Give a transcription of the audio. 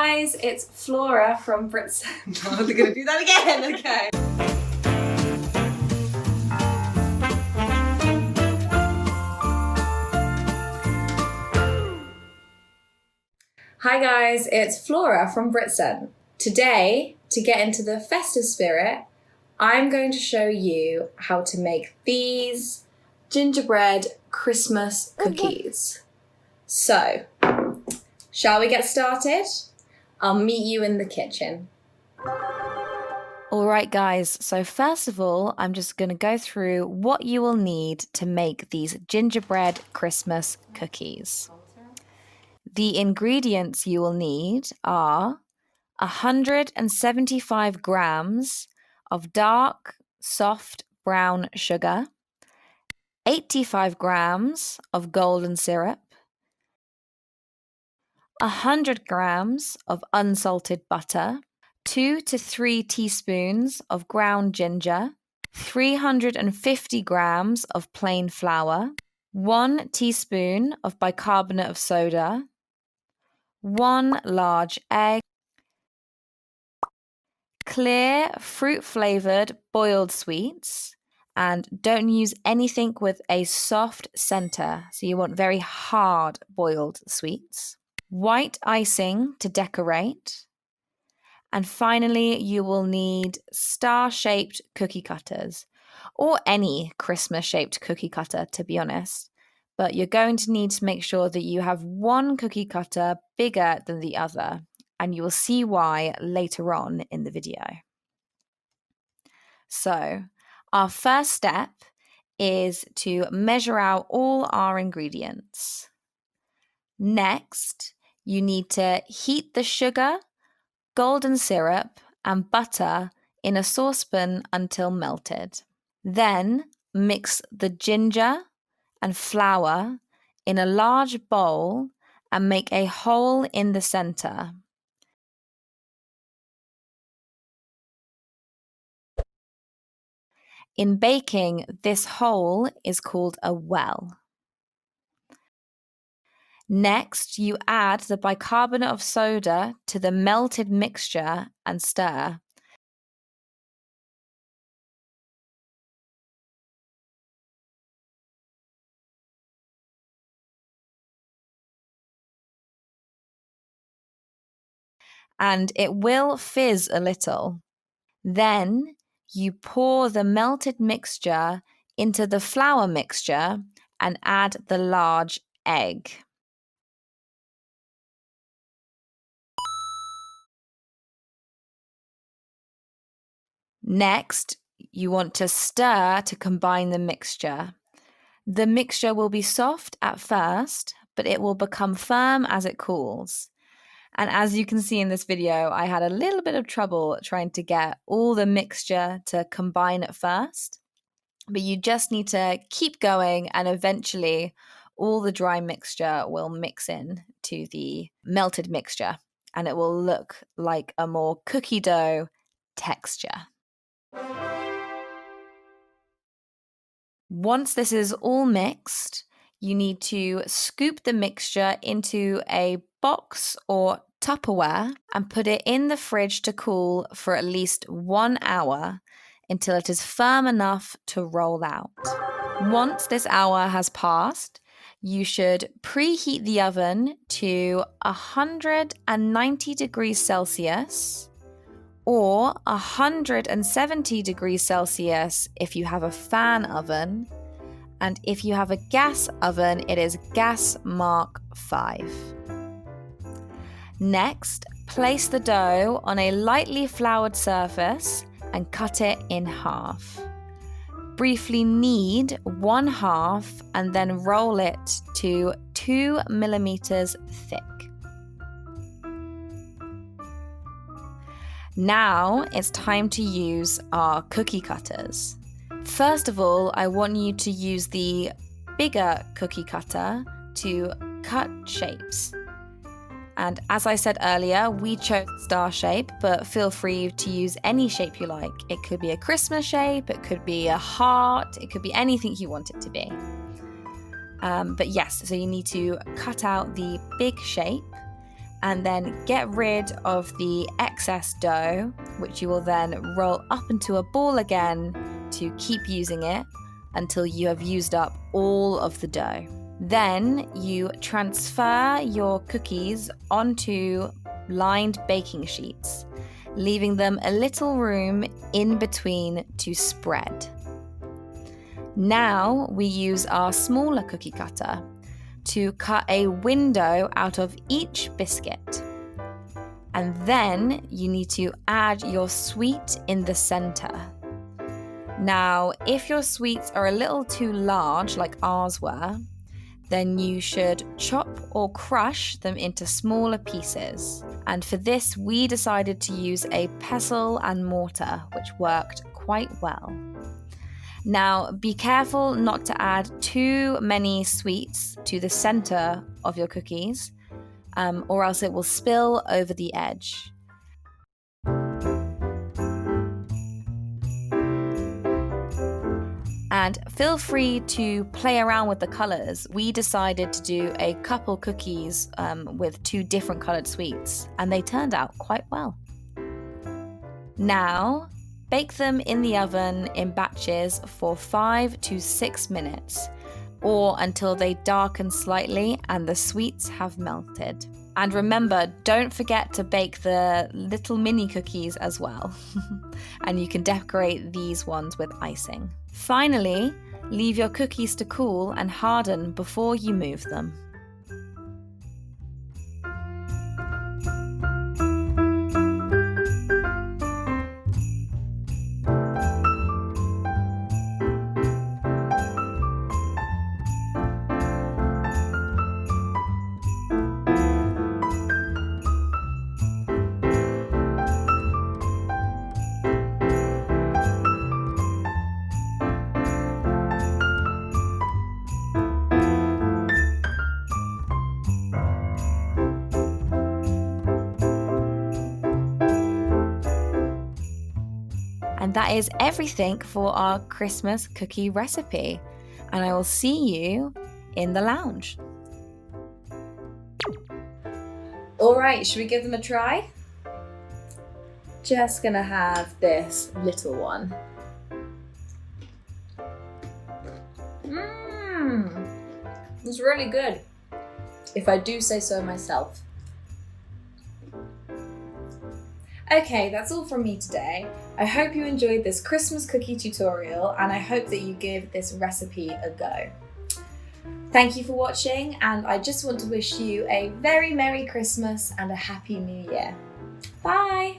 guys, it's Flora from Britcent. Oh, they're going to do that again, okay. Hi guys, it's Flora from Britcent. Today, to get into the festive spirit, I'm going to show you how to make these gingerbread Christmas cookies. So, shall we get started? I'll meet you in the kitchen. Alright guys, so first of all, I'm just going to go through what you will need to make these gingerbread Christmas cookies. The ingredients you will need are 175 grams of dark, soft brown sugar, 85 grams of golden syrup, 100 grams of unsalted butter, 2 to 3 teaspoons of ground ginger, 350 grams of plain flour, 1 teaspoon of bicarbonate of soda, 1 large egg, clear fruit-flavoured boiled sweets, and don't use anything with a soft centre, so you want very hard boiled sweets, white icing to decorate, and finally you will need star-shaped cookie cutters, or any Christmas-shaped cookie cutter to be honest. But you're going to need to make sure that you have one cookie cutter bigger than the other, and you will see why later on in the video. So, our first step is to measure out all our ingredients. Next, you need to heat the sugar, golden syrup, and butter in a saucepan until melted. Then, mix the ginger and flour in a large bowl and make a hole in the center. In baking, this hole is called a well. Next, you add the bicarbonate of soda to the melted mixture and stir. And it will fizz a little. Then you pour the melted mixture into the flour mixture and add the large egg. Next, you want to stir to combine the mixture. The mixture will be soft at first, but it will become firm as it cools. And as you can see in this video, I had a little bit of trouble trying to get all the mixture to combine at first. But you just need to keep going and eventually all the dry mixture will mix in to the melted mixture and it will look like a more cookie dough texture. Once this is all mixed, you need to scoop the mixture into a box or Tupperware and put it in the fridge to cool for at least 1 hour until it is firm enough to roll out. Once this hour has passed, you should preheat the oven to 190 degrees Celsius or 170 degrees Celsius if you have a fan oven, and if you have a gas oven, it is gas mark 5. Next, place the dough on a lightly floured surface and cut it in half. Briefly knead 1/2 and then roll it to 2 millimeters thick. Now it's time to use our cookie cutters. First of all, I want you to use the bigger cookie cutter to cut shapes. And as I said earlier, we chose star shape, but feel free to use any shape you like. It could be a Christmas shape, it could be a heart, it could be anything you want it to be. But yes, so you need to cut out the big shape and then get rid of the excess dough, which you will then roll up into a ball again to keep using it until you have used up all of the dough. Then you transfer your cookies onto lined baking sheets, leaving them a little room in between to spread. Now we use our smaller cookie cutter to cut a window out of each biscuit. And then you need to add your sweet in the center. Now, if your sweets are a little too large, like ours were, then you should chop or crush them into smaller pieces. And for this, we decided to use a pestle and mortar, which worked quite well. Now, be careful not to add too many sweets to the center of your cookies, or else it will spill over the edge. And feel free to play around with the colors. We decided to do a couple cookies with 2 different colored sweets, and they turned out quite well. Now, bake them in the oven in batches for 5 to 6 minutes, or until they darken slightly and the sweets have melted. And remember, don't forget to bake the little mini cookies as well. And you can decorate these ones with icing. Finally, leave your cookies to cool and harden before you move them. And that is everything for our Christmas cookie recipe. And I will see you in the lounge. All right, should we give them a try? Just gonna have this little one. It's really good, if I do say so myself. Okay, that's all from me today. I hope you enjoyed this Christmas cookie tutorial, and I hope that you give this recipe a go. Thank you for watching, and I just want to wish you a very Merry Christmas and a Happy New Year. Bye!